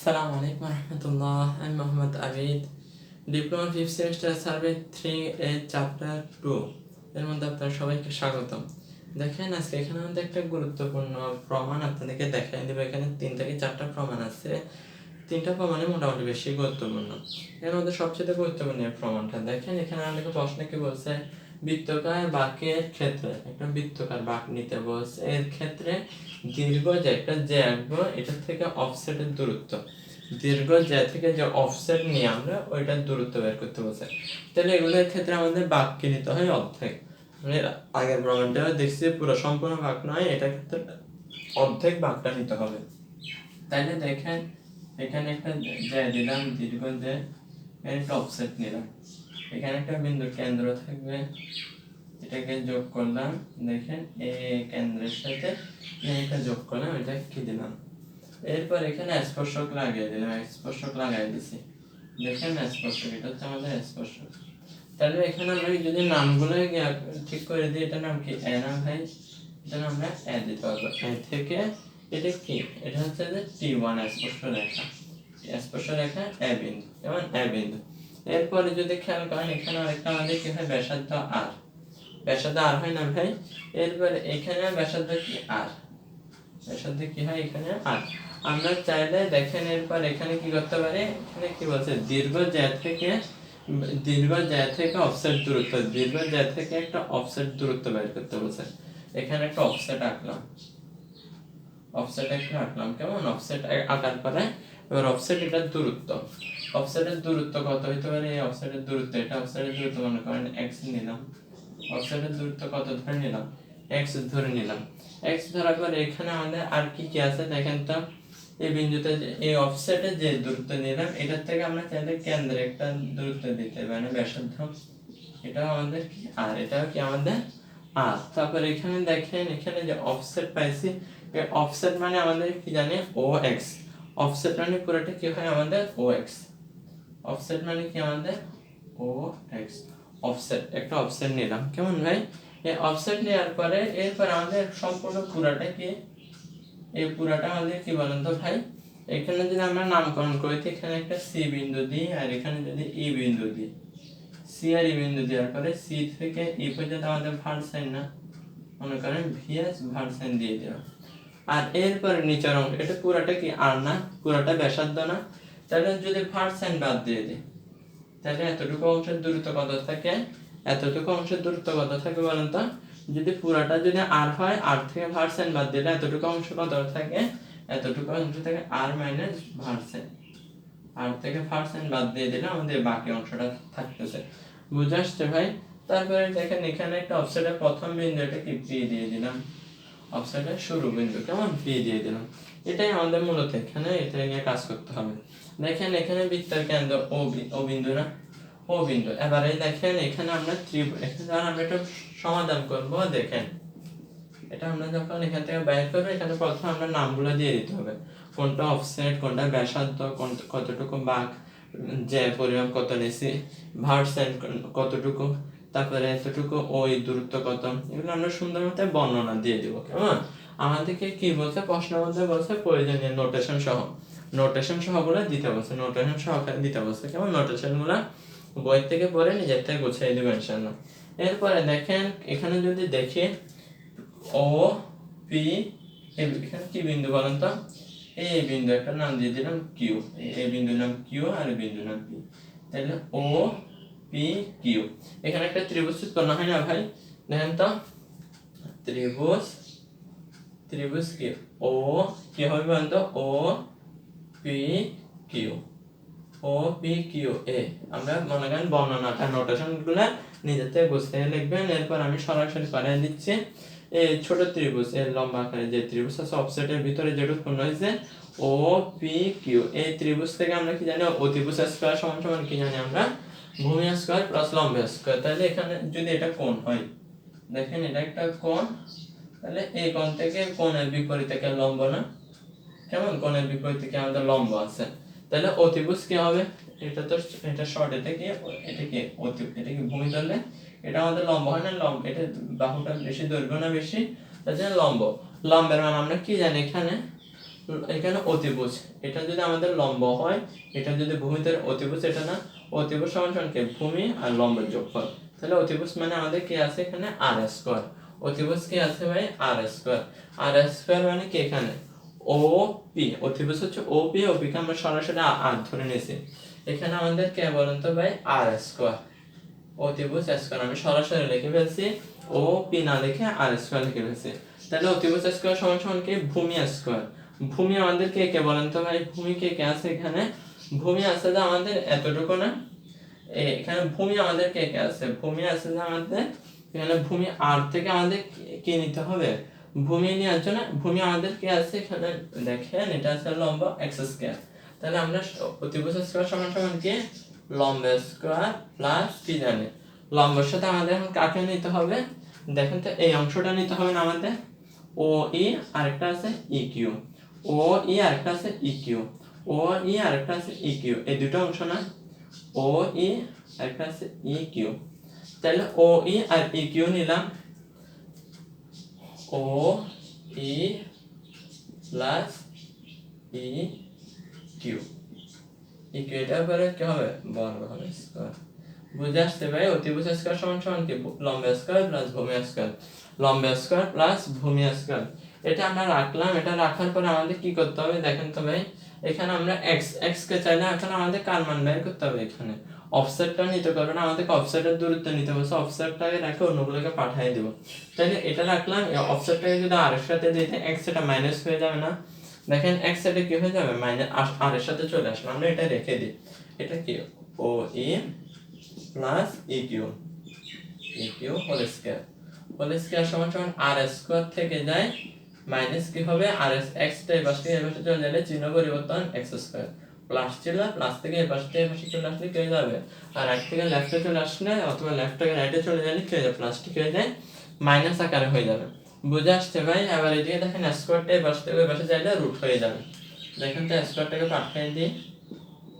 আসসালামু আলাইকুম রহমতুল্লাহ। আমি Mohammad Abid, diploma fifth semester survey 3 এর চ্যাপ্টার 2 এর মধ্যে আপনার সবাইকে স্বাগতম। দেখেন, আজকে এখানে আমাদের একটা গুরুত্বপূর্ণ প্রমাণ আপনাদেরকে দেখাই দেবো। এখানে 3 থেকে 4টা প্রমাণ আছে। 3টা প্রমাণই মোটামুটি বেশি গুরুত্বপূর্ণ। এর মধ্যে সবচেয়ে গুরুত্বপূর্ণ এই প্রমাণটা দেখেন। এখানে আমাদেরকে প্রশ্ন কি বলছে, বৃত্তাকার বাঁকের ক্ষেত্রে একটা বৃত্তাকার বাঁক নিতে বলছে। এর ক্ষেত্রে দীর্ঘ যে একটা যে আঁকবো এটার থেকে অফসেটের দূরত্ব, দীর্ঘ যে থেকে যে অফসেট নিয়ে আমরা ওইটার দূরত্ব বের করতে বলছে। তাহলে এগুলোর ক্ষেত্রে আমাদের বাঁককে নিতে হয় অর্ধেক। মানে আগের প্রমাণটা দেখছি পুরো সম্পূর্ণ বাঁক নয়, এটার ক্ষেত্রে অর্ধেক বাঁকটা নিতে হবে। তাইলে দেখেন, এখানে একটা যে দিলাম দীর্ঘ যে, একটা অফসেট নিলাম, এখানে একটা বিন্দু কেন্দ্র থাকবে, এটাকে যোগ করলাম। দেখেন এই কেন্দ্রের সাথে এটা যোগ করলাম, এটা কি দিলাম। এরপর এখানে স্পর্শক লাগিয়ে দিলাম, স্পর্শক লাগাই দিছি। দেখেন স্পর্শক, এটা হচ্ছে আমাদের স্পর্শক। তাহলে এখানে আমরা যদি নামগুলো ঠিক করে দিই, এটা নাম কি? এ নাম ভাই, এটা আমরা এ দিতে পারবো। এ থেকে এটা কি? এটা হচ্ছে যে T1 স্পর্শ রেখা এ বিন্দু, যেমন এ বিন্দু। এরপরে যদি খেয়াল করেন, এখানে আরেকটা আমাদের কি হয়, ব্যাসার্ধ আর, ব্যাসার্ধ আর হয় না ভাই? এরপরে এখানে ব্যাসার্ধ কি? আর, ব্যাসার্ধ কি হয় এখানে? আর। আমরা চাইলে দেখেন এরপর এখানে কি করতে পারি, এখানে কি বলছে, দীর্ঘ জ্যা থেকে অফসেট দূরত্ব, দীর্ঘ জ্যা থেকে একটা অফসেট দূরত্ব বের করতে বলছে। এখানে একটা অফসেট আঁকলাম, কেমন? অফসেট আঁকার পরে এবার অফসেট এটার দূরত্ব, অফসেটের দূরত্ব কত হইতে পারে? এই অফসেটের দূরত্ব, এটা অফসেটের দূরত্ব মনে করেন x নিলাম, অফসেটের দূরত্ব কত ধরে নিলাম? x ধরে নিলাম। x ধরার পর এখানে আমাদের আর কি কি আছে দেখেন তো। এই বিন্দুতে এই অফসেটে যে দূরত্ব নিলাম, এটার থেকে আমরা চাইলে কেন্দ্রে একটা দূরত্ব দিতে পারি, ব্যাসার্ধ, এটাও আমাদের কি? আর, এটাও কি আমাদের আর। তারপর এখানে দেখেন, এখানে যে অফসেট পাইছি, এই অফসেট মানে আমাদের কি জানি? OX। অফসেট মানে পুরোটা কি হয় আমাদের? OX। অফসেট মানে কি আমাদের? OX। অফসেট, একটা অফসেট নিলাম, কেমন ভাই? এই অফসেট নেওয়ার পরে এরপর আমাদের সম্পূর্ণ পুরাটা কি? এই পুরাটা আমাদের কি বলেন তো ভাই? এখানে যদি আমরা নামকরণ করি, এখানে একটা সি বিন্দু দিই, আর এখানে যদি ই বিন্দু দিই, সি আর ই বিন্দু দেওয়ার পরে সি থেকে ই পর্যন্ত আমাদের ভার সাইন না, মনে করেন ভিএস ভার সাইন দিয়ে দিলাম। আর এরপরে নিচের অংশ, এটা পুরাটা কি? আর না, পুরাটা ব্যাসার্ধ না। তাহলে যদি ভার সাইন বাদ দিয়ে দিই, তাহলে এতটুকু অংশের দূরত্ব কত থাকে? এতটুকু অংশের দূরত্ব কত থাকে বলেন তো? যদি পুরাটা যদি আর হয়, আর থেকে ভার সাইন বাদ দিলে এতটুকু অংশ কত থাকে? এতটুকু অংশ থেকে আর মাইনাস ভার সাইন, আর থেকে ভার সাইন বাদ দিয়ে দিলে আমাদের বাকি অংশটা থাকতেছে। বুঝে আসছে ভাই? তারপরে দেখেন এখানে একটা অফসেটের প্রথম বিন্দু, এটা কি? পি দিয়ে দিলাম, অফসেটের শুরু বিন্দু, কেমন? পি দিয়ে দিলাম। এটাই আমাদের মূলত এখানে এটা নিয়ে কাজ করতে হবে। দেখেন এখানে বৃত্তের কেন্দ্র ও বিন্দু না, ও বিন্দু। এবারে দেখেন এখানে আমরা এখানে আমরা একটা সমাধান করব। দেখেন এটা আমরা যখন এখান থেকে বাইর করবো, এখানে প্রথমে আমরা নামগুলো দিয়ে দিতে হবে, কোনটা অফসেট, কোনটা ব্যাসার্ধ, কতটুকু বাঁক, যে পরিমাপ কত নিছি, ভার সাইন কতটুকু, তারপরে এতটুকু ওই দূরত্ব কত, এগুলো আমরা সুন্দর মতো বর্ণনা দিয়ে দিব, কেমন? আমাদেরকে কি বলছে প্রশ্নের মধ্যে? বলছে প্রয়োজনীয় নোটেশন সহ গুলো দিতে বলছে, নোটেশন সহকারে দিতে বলছে, কেমন? নোটেশন গুলা বই থেকে পড়ে নিজের থেকে গুছিয়ে দিবেন ইনশাআল্লাহ। এরপরে দেখেন এখানে যদি দেখি ও পি, এখানে কি বিন্দু বলেন তো? এই বিন্দু একটা নাম দিয়ে দিলাম কিউ, এই বিন্দুর নাম কিউ আর এই বিন্দুর নাম পি। তাহলে ও পি কিউ, এখানে একটা ত্রিভুজ উৎপন্ন হয় না ভাই? দেখেন তো, ত্রিভুজ কি? ও কি হবে বলেন তো? O P Q, O P Q এ। আমরা মনে করেন বর্ণনাটা, নোটেশন গুলা নিজের থেকে বুঝতে লিখবেন। এরপর আমি সরাসরি করে দিচ্ছি। এই ছোট ত্রিভুজ এর লম্বা আকারে যে ত্রিভুজ আছে, অফসেটের ভিতরে যেটা উৎপন্ন হয়েছে ও পি কিউ, এই ত্রিভুজ থেকে আমরা কি জানি? অতিভুজ স্কয়ার সমান সমান কি জানি আমরা? ভূমি স্কয়ার প্লাস লম্ব স্কয়ার। তাহলে এখানে যদি এটা কোণ হয়, দেখেন এটা একটা কোণ, তাহলে এই কোণ থেকে কোণের বিপরীতে কে? লম্ব না, কেমন? কোণের বিপরীতে কি আমাদের লম্ব আছে। তাহলে অতিভুজ কি হবে? এটা তো, এটা শর্ট, এটা কি? এটা কি এটা কি ভূমি? ধরলে এটা আমাদের লম্ব হয় না? লম্ব, এটা বাহুটা বেশি, দৈর্ঘ্য না বেশি, তার জন্য লম্ব। লম্বের মান আমরা কি জানি? এখানে এখানে অতিভুজ, এটা যদি আমাদের লম্ব হয়, এটা যদি ভূমিতে অতিভুজ, এটা না অতিভুজ সমান সমান কি ভূমি আর লম্বের যোগফল। তাহলে অতিভুজ মানে আমাদের কি আছে এখানে আর স্কয়ার। অতিভুজ কি আছে ভাই আর স্কয়ার। আর স্কয়ার মানে কি এখানে ও পি, অতিভুজ হচ্ছে O P, O P K আমরা সরাসরি আর ধরে নিয়েছি। এখানে আমাদের কে বলেন তো ভাই আর স্কয়ার, অতিভুজ স্কয়ার আমি সরাসরি লিখে ফেলছি, ও পি না লিখে আর স্কয়ার লিখে ফেলছি। তাহলে অতিভুজ স্কয়ার সমান সমান কি ভূমি স্কয়ার। ভূমি আমাদের কে কে বলেন তো ভাই, ভূমি কে কে আছে এখানে, ভূমি আছে যে আমাদের এতটুকু না, এখানে ভূমি আমাদের কে কে আছে, ভূমি আছে যে আমাদের এখানে ভূমি আর থেকে আমাদের কি নিতে হবে, ভূমি নেওয়ার জন্য ভূমি আমাদের কি আছে এখানে দেখেন এটা আছে লম্ব এক্স স্কয়ার। তাহলে আমরা অতিভুজ স্কয়ার সমান সমান কি লম্ব স্কয়ার প্লাস কি জানি লম্বের সাথে আমাদের এখন কাকে নিতে হবে, দেখেন তো এই অংশটা নিতে হবে না আমাদের, ও ই আরেকটা আছে ই কিউ, ও ই আরেকটা আছে ই কিউ, ও ই আরেকটা আছে ই কিউ, এই দুটো অংশ না, ও ই আরেকটা আছে ই কিউ। তাহলে ও ই আর ই কিউ নিলাম, O E plus E Q, E Q এটার পরে কি হবে বর্গ হবে স্কয়ার। বুঝে আসছে ভাই, অতিভুজ স্কয়ার সমান সমান কি লম্ব স্কয়ার প্লাস ভূমি স্কয়ার, লম্ব স্কয়ার প্লাস ভূমি স্কয়ার। এটা আমরা রাখলাম, এটা রাখার পরে আমাদের কি করতে হবে দেখেন তো ভাই, এখানে আমরা x কে চাইলে এখন আমাদের কার মান বের করতে হবে, এখানে অফসেটটা নিতে পারবে না, আমাদেরকে অফসেটের দূরত্ব নিতে হবে, অফসেটটাকে রেখে অন্যগুলোকে পাঠিয়ে দেব। তাহলে এটা রাখলাম, এই অফসেটটাকে যদি আর এর সাথে দিতে x এটা মাইনাস হয়ে যাবে না, দেখেন x এটা কি হয়ে যাবে মাইনাস আর এর সাথে চলে আসলো, আমরা এটা রেখে দিই, এটা কি O E plus E Q, E Q whole square সমান সমান আর স্কয়ার থেকে যায় মাইনাস কি হবে আর এক্স টা এই পাশে এই পাশে চলে গেলে চিহ্ন পরিবর্তন এক্স স্কয়ার, প্লাস ছিল প্লাস থেকে এই পাশে চলে আসলে কি হয়ে যাবে, আর রাইট থেকে লেফটে চলে আসলে অথবা লেফট থেকে রাইটে চলে গেলে কি হয়ে যাবে প্লাস ঠিক হয়ে যায় মাইনাস আকারে হয়ে যাবে। বুঝে আসছে ভাই? এবার এদিকে দেখেন স্কয়ারটা এই পাশে থেকে ওই পাশে যাইলে রুট হয়ে যাবে। দেখেন তো স্কয়ারটাকে পাঠিয়ে দিই,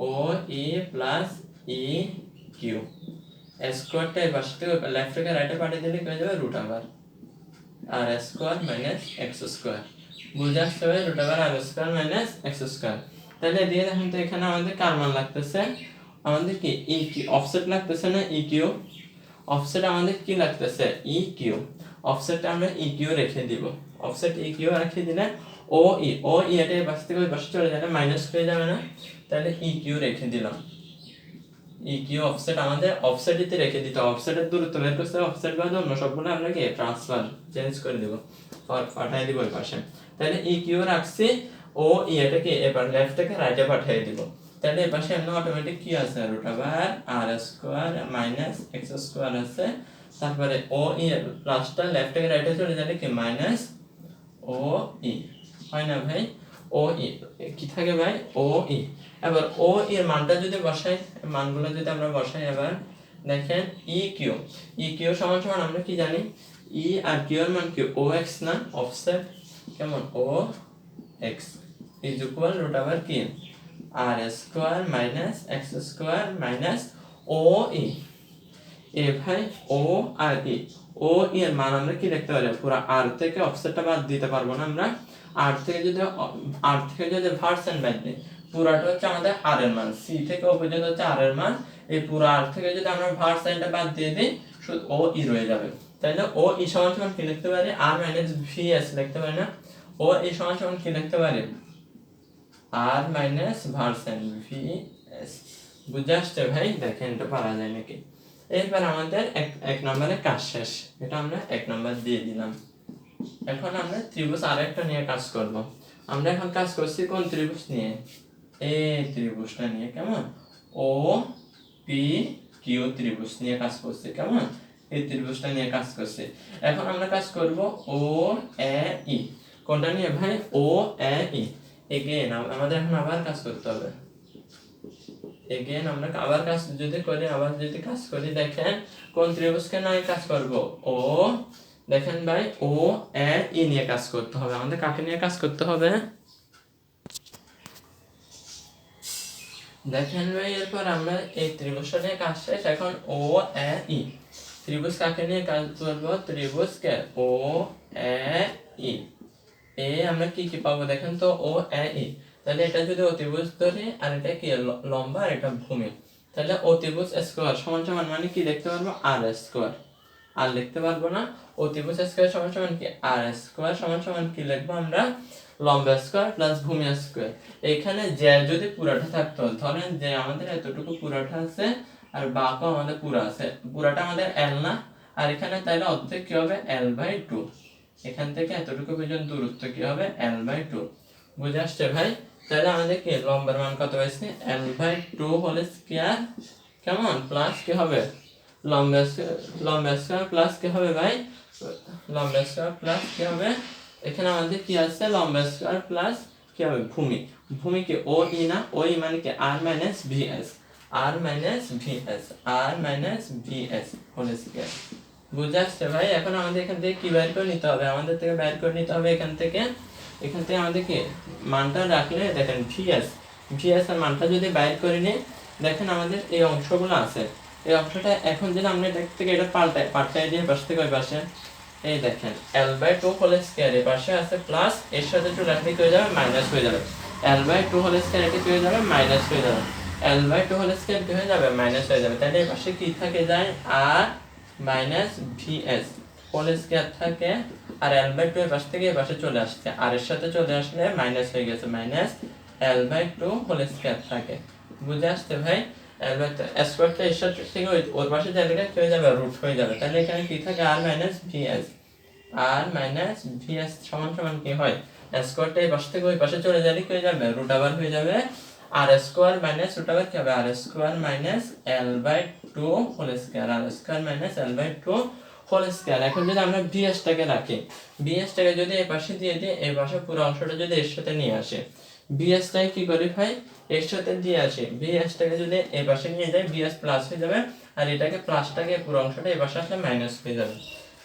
ও ই প্লাস ই কিউ, স্কয়ারটা এই পাশে থেকে লেফট থেকে রাইটে পাঠিয়ে দিলে কি হয়ে যাবে রুট আবার R square minus X square. বুঝে আসতে হবে রুট ওভার আর স্কয়ার মাইনাস এক্স স্কয়ার। তাহলে দিয়ে দেখেন তো এখানে আমাদের কার মান লাগতেছে, আমাদের কি ই কিউ অফসেট লাগতেছে না, ই কিউ অফসেট আমাদের কি লাগতেছে ই কিউ, অফসেটটা আমরা ই কিউ রেখে দিব, অফসেট ই কিউ রেখে দিলে ও ই এটা এই পাশ থেকে ওই পাশে চলে যাবে মাইনাস হয়ে যাবে না, তাহলে ই কিউ রেখে দিলাম, ই কিউ অফসেট আমাদের অফসেটে রেখে দিতে, অফসেটের দূরত্ব বের করতে অফসেট বাদ অন্য সবগুলো আমরা কি ট্রান্সফার চেঞ্জ করে দেব, পাঠিয়ে দিব ওই পাশে। তাহলে ই কিউ রাখছি, ও ই এটাকে এবার লেফট থেকে রাইটে পাঠিয়ে দিব, তাহলে এই পাশে এমনি অটোমেটিক কি আছে রুট ওভার আর স্কয়ার মাইনাস এক্স স্কয়ার আছে, তারপরে ও ই প্লাসটা লেফট থেকে রাইটে চলে যাবে কি মাইনাস ও ই, হয় না ভাই? ও ই কি থাকে ভাই ও ই। এবার ও এর মানটা যদি বসাই, মানগুলো যদি আমরা বসাই, এবার দেখেন ই কিউ সমান সমান আমরা কি জানি, ই আর কিউ এর মান কি ও এক্স না, অফসেট কেমন O X is equal root over কি R square minus X square minus O E. এ ভাই ও আর ই, ও এর মান আমরা কি লিখতে পারি, পুরো আর থেকে অফসেটটা বাদ দিতে পারবো না আমরা, আর থেকে যদি ভার্সেন বাদ দিই পুরাটা হচ্ছে আমাদের আর এর মান, সি থেকে ও পর্যন্ত হচ্ছে আর এর মান, এই পুরো আর থেকে যদি আমরা ভার্সেনটা বাদ দিয়ে দিই শুধু ও ই রয়ে যাবে। তাহলে ও ই সমান সমান কি লিখতে পারি আর মাইনাস ভি এস লিখতে পারি না, ও ই সমান সমান কি লিখতে পারি আর মাইনাস ভার্সেন ভি এস। বুঝে আসছে ভাই? দেখেন এটা পারা যায় নাকি। এরপর আমাদের এক নম্বরে কাজ শেষ, এটা আমরা এক নম্বর দিয়ে দিলাম। এখন আমরা ত্রিভুজ আরেকটা নিয়ে কাজ করব। আমরা এখন কাজ করছি কোন ত্রিভুজ নিয়ে, এই ত্রিভুজটা নিয়ে, কেমন ও পি কিউ ত্রিভুজ নিয়ে কাজ করছি, কেমন এই ত্রিভুজটা নিয়ে কাজ করছি। এখন আমরা কাজ করব ও এ ই, কোনটা নিয়ে ভাই ও এ ই। এগেন আমাদের এখন আবার কাজ করতে হবে, এগেন আমরা আবার কাজ যদি করি, দেখেন কোন ত্রিভুজকে নিয়ে কাজ করব, ও দেখেন ভাই ও এ ই নিয়ে কাজ করতে হবে। আমাদের কাকে নিয়ে কাজ করতে হবে দেখেন ভাই, এরপর আমরা এই ত্রিভুজটা নিয়ে কাজ শেষ। এখন ও এ ই ত্রিভুজ কাকে নিয়ে কাজ করব, ত্রিভুজকে ও এ ই, এ আমরা কি কি পাবো দেখেন তো, ও এ ই, তাহলে এটা যদি অতিভুজ ধরি আর এটা কি লম্বা আর এটা ভূমি, তাহলে অতিভুজ স্কয়ার সমান সমান মানে কি দেখতে পারবো, আর স্কয়ার। আর লিখতে পারবো না, অতিভুজ স্কয়ার সমান সমান কি, আর স্কয়ার সমান সমান কি লিখবো আমরা, লম্বা স্কয়ার প্লাস ভূমি স্কয়ার। এখানে যে যদি পুরাটা থাকতো, ধরেন যে আমাদের এতটুকু পুরাটা আছে আর বাঁকও আমাদের পুরা আছে, পুরাটা আমাদের এল না, আর এখানে তাহলে অর্ধেক কি হবে, l/2। এখান থেকে এতটুকু পর্যন্ত দূরত্ব কি হবে, l/2। বুঝে আসছে ভাই? তাহলে আমাদের কি লম্বার মান কত হয়েছে, l/2 হোল স্কয়ার, কেমন, প্লাস কি হবে, লম্বা স্কয়ার প্লাস কি হবে ভাই, লম্বা স্কয়ার প্লাস কি হবে, এখানে আমাদের কি আছে, লম্বা স্কয়ার প্লাস কি হবে, ভূমি। ভূমি কি ও ই না, ও ই মানে কি r minus VS, whole square. বুঝে আসছে ভাই? এখন আমাদের এখান থেকে কি বের করে নিতে হবে, আমাদের থেকে বের করে নিতে হবে এখান থেকে আমাদের কি মানটা রাখলে দেখেন ভিএস এর মানটা যদি বাইর করে নিই, দেখেন আমাদের এই অংশগুলো আছে, এই অংশটা এখন যদি আমরা এটা থেকে এটা পাল্টাই দিয়ে পাশ থেকে ওই পাশে, এই দেখেন l/2 হোল স্কয়ার এর পাশে আছে প্লাস, এর সাথে চলে আসলে কি হয়ে যাবে, মাইনাস হয়ে যাবে। l/2 হোল স্কয়ার এটা কি হয়ে যাবে, মাইনাস হয়ে যাবে। l/2 হোল স্কয়ার কি হয়ে যাবে, মাইনাস হয়ে যাবে। তাহলে এই পাশে কি থাকে যায়, আর মাইনাস ভিএস হোল স্কয়ার থাকে, আর l/2 এর পাশ থেকে এই পাশে চলে আসছে, আর এর সাথে চলে আসলে মাইনাস হয়ে গেছে, মাইনাস l/2 হোল স্কয়ার থাকে। বুঝে আসছে ভাই? স্কয়ারটা এর সাথে থেকে ওর পাশে যাবে কি হয়ে যাবে, রুট হয়ে যাবে। তাহলে এখানে কি থাকে, r মাইনাস ভিএস সমান সমান কি হয়, স্কয়ারটা এই পাশ থেকে ওই পাশে চলে যাবে কি হয়ে যাবে, রুট আবার হয়ে যাবে, আর স্কয়ার মাইনাস রুট আবার কি হবে, R square minus l/2 whole square, R square minus l/2 whole square. এখন যদি আমরা ভিএস টাকে রাখি, ভিএস টাকে যদি এই পাশে দিয়ে দিই, এই পাশে পুরো অংশটা যদি এর সাথে নিয়ে আসে, ভিএস টাকে কি করি ভাই, এর সাথে দিয়ে আসি, ভিএস টাকে যদি এই পাশে নিয়ে যাই, ভিএস প্লাস হয়ে যাবে, আর এটাকে প্লাসটাকে পুরো অংশটা এই পাশে আসলে মাইনাস হয়ে যাবে।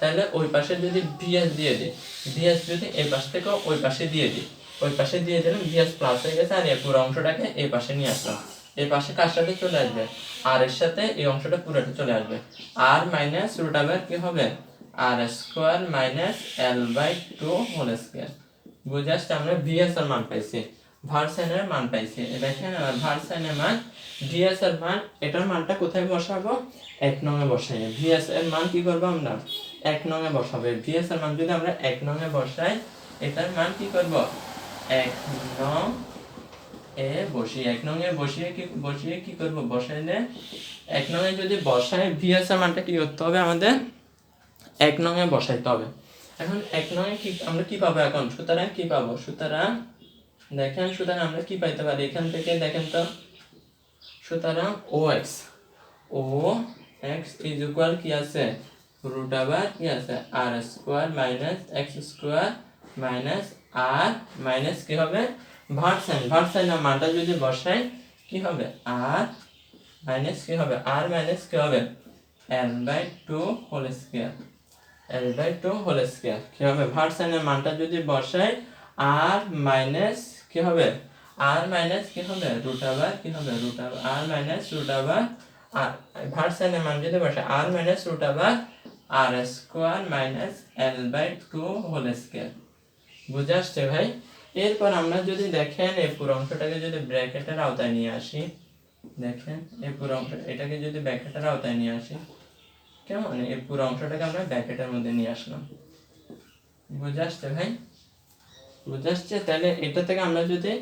তাহলে ওই পাশে যদি ভিএস দিয়ে দিই, ভিএস যদি এই পাশ থেকে ওই পাশে দিয়ে দিই, ওই পাশে দিয়ে দিলাম, ভিএস প্লাস হয়ে গেছে, আর এই পুরো অংশটাকে এই পাশে নিয়ে আসলাম, এই পাশে কার সাথে চলে আসবে, আর এর সাথে এই অংশটা পুরোটা চলে আসবে, আর মাইনাস রুট আবার কি হবে, R square minus l/2 whole square. বুঝে আসছে? আমরা ভিএস এর মান পাইছি, ভার্সাইনের মান পাইছি। দেখেন আর ভার্সাইনের মান, ভিএস এর মান, এটার মানটা কোথায় বসাবো, 1 নং এ বসাই। ভিএস এর মান কি করব আমরা, 1 নং এ বসাবো। ভিএস এর মান যদি আমরা 1 নং এ বসাই, এটার মান কি করব, 1 নং এ বসিয়ে, 1 নং এ বসিয়ে কি করব, বসাইলে 1 নং এ যদি বসাই, ভিএস এর মানটা কি করতে হবে আমাদের, 1 নং এ বসাইতে হবে। এখন 1 নং এ কি আমরা কি পাবো এখন, সুতরাং কি পাবো, সুতরাং দেখেন, সুতরাং আমরা কি পাইতে পারি এখান থেকে, দেখেন তো, সুতরাং ও এক্স ইজ ইকুয়াল কি আছে, রুট আবার কি আছে, R square minus X square minus R minus কি হবে, ভার্সাইনের মানটা যদি বসাই কি হবে, আর মাইনাস কি হবে, আর মাইনাস কি হবে, l/2 whole square, l/2 whole square কি হবে, ভার্সাইনের মানটা যদি বসাই, আর মাইনাস কি হবে, আর মাইনাস কি হবে, রুট আবার কি হবে, রুট আবার আর মাইনাস রুট আবার, আর ভার্সাইনের মান যদি বসাই, আর মাইনাস রুট আবার R square minus l/2 whole square. বুঝে আসছে ভাই? এরপর আমরা যদি দেখেন এই পুরো অংশটাকে যদি ব্র্যাকেটের আওতায় নিয়ে আসি, দেখেন এই পুরো অংশ, এটাকে যদি ব্র্যাকেটের আওতায় নিয়ে আসি, কেমন, এই পুরো অংশটাকে আমরা ব্র্যাকেটের মধ্যে নিয়ে আসলাম। বুঝে আসছে ভাই? বুঝে আসছে? তাহলে এটা থেকে আমরা যদি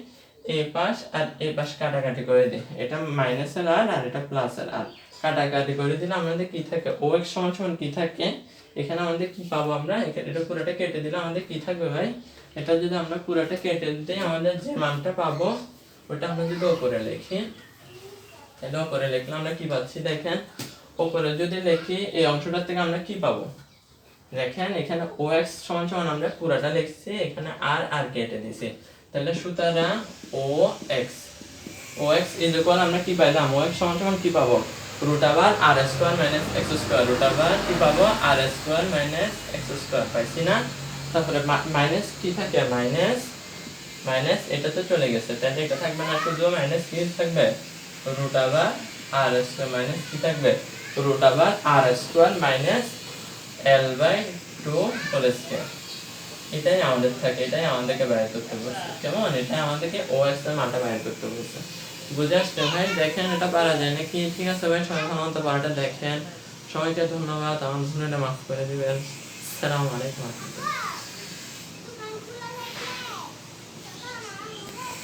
এই পাশ আর এই পাশ কাটাকাটি করে দিই, এটা মাইনাসের আর এটা প্লাসের আর, কাটাকাটি করে দিলে আমাদের কি থাকে, ও এক্স সমান সমান কি থাকে, এখানে আমাদের কি পাবো আমরা, এটা পুরোটা কেটে দিলে আমাদের কি থাকবে ভাই, এটা যদি আমরা পুরোটা কেটে দিই, আমাদের যে মানটা পাবো ওটা আমরা যদি ওপরে লিখি, তাহলে ওপরে লিখলে আমরা কি পাচ্ছি, দেখেন ওপরে যদি লিখি, এই অংশটার থেকে আমরা কি পাবো, দেখেন এখানে OX সমান সমান আমরা পুরাটা লিখছি, এখানে আর কেটে দিছি, তাহলে সুতরাং OX ইজ ইকুয়াল আমরা কি পাইলাম, OX সমান সমান কি পাবো, রুট আবার R square minus X square, root আবার কি পাবো, R square minus X square পাইছি না, তারপরে মাইনাস কি থাকে, মাইনাস এটা তো চলে গেছে, তাহলে এটা থাকবে না, শুধু মাইনাস কি থাকবে, রুট আবার আর স্কয়ার মাইনাস কি থাকবে, রুট আবার R square minus l/2 whole square. এটাই আমাদের থাকে, এটাই আমাদেরকে বাইর করতে বলছে, কেমন? এটাই আমাদেরকে OS এর মানটা বাইর করতে বলছে। বুঝে আসছে ভাই? দেখেন এটা পারা যায় নাকি? ঠিক আছে ভাই, সবাই ভালো মতো পারাটা দেখেন। সবাইকে ধন্যবাদ, আমার ভুলটা মাফ করে দিবেন। আসসালামু আলাইকুম।